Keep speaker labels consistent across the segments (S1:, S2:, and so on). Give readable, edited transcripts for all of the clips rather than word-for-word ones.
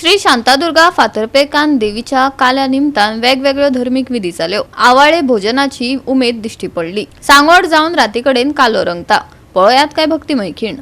S1: श्री शांतादुर्गा फातर्पेकान देवीच्या काल्या निमतान वेगवेगळ्यो धर्मीक विधी जाल्यो। आवाळे भोजनाची उमेद दिश्टी पडली। सांगोड जावन राती कडेन कालो रंगता। पळयात काय भक्तिमय खीण।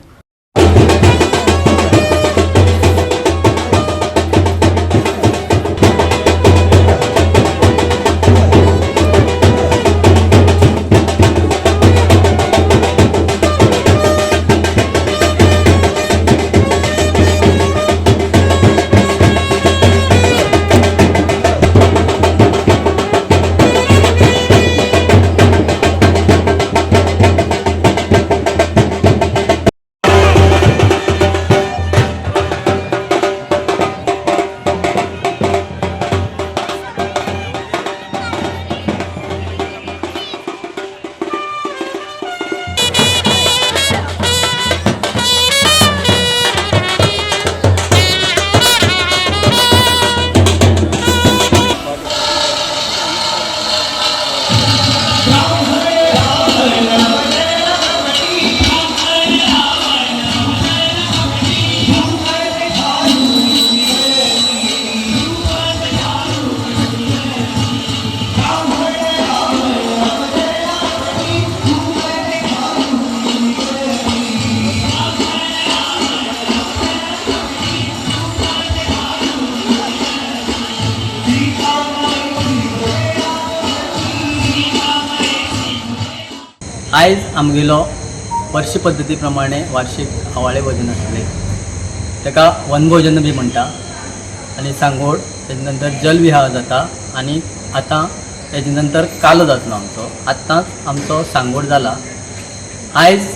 S2: आयज आमगेलो वर्ष पद्धती प्रमाणे वार्षिक आवाळे भोजन आसले। ताका वनभोजन बी म्हणटा आनी सांगोड तेजे नंतर जलविहार जाता आनी आतां तेजे नंतर कालो जातलो आमचो। आत्तांच आमचो सांगोड जाला। आयज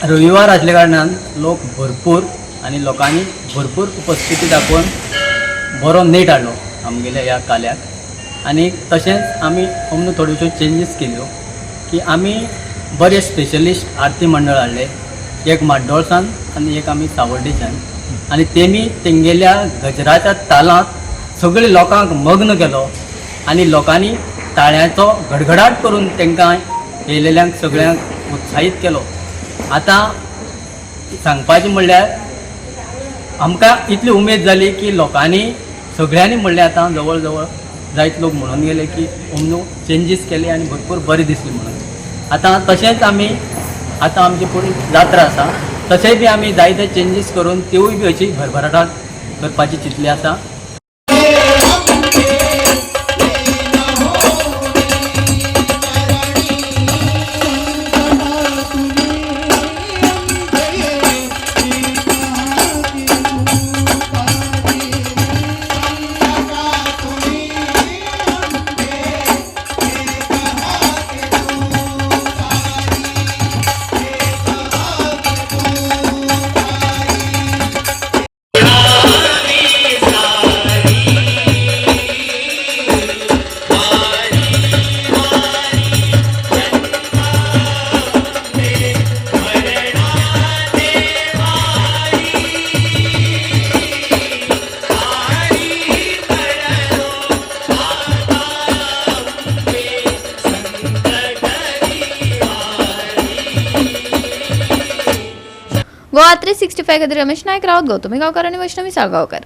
S2: रविवार आसल्या कारणान लोक भरपूर आनी लोकांनी भरपूर उपस्थिती दाखोवन बरो नेट हाडलो आमगेल्या ह्या काल्याक। आनी तशेंच आमी अमून थोड्योश्यो चेंजीस केल्यो की आमी बरे स्पेशलिस्ट आरती मंडळ हाडले, एक माड्डोळसान आनी एक आमी सावर्डेच्यान, आनी तेमी तेंगेल्या गजराच्या तालांत सगळे लोकांक मग्न केलो आनी लोकांनी ताळ्यांचो गडगडाट करून तांकां येयलेल्यांक सगळ्यांक उत्साहीत केलो। आतां सांगपाचें म्हणल्यार आमकां इतली उमेद जाली की लोकांनी सगळ्यांनी म्हणलें आतां जवळ जवळ जायते लोक म्हणून गेले की अमनू चेंजीस केले आनी भरपूर बरें दिसलें म्हणून। आतां तशेंच आमी आतां आमची फुडें जात्रा आसा तशेंय बी आमी जायते चेंजीस करून त्योय बी अशी भरभराटात करपाची चिंतली आसा।
S1: गोवा 365 खातीर रमेश नायक, रावत गौतमी गांवकर आनी वैष्णवी साळगांवकर।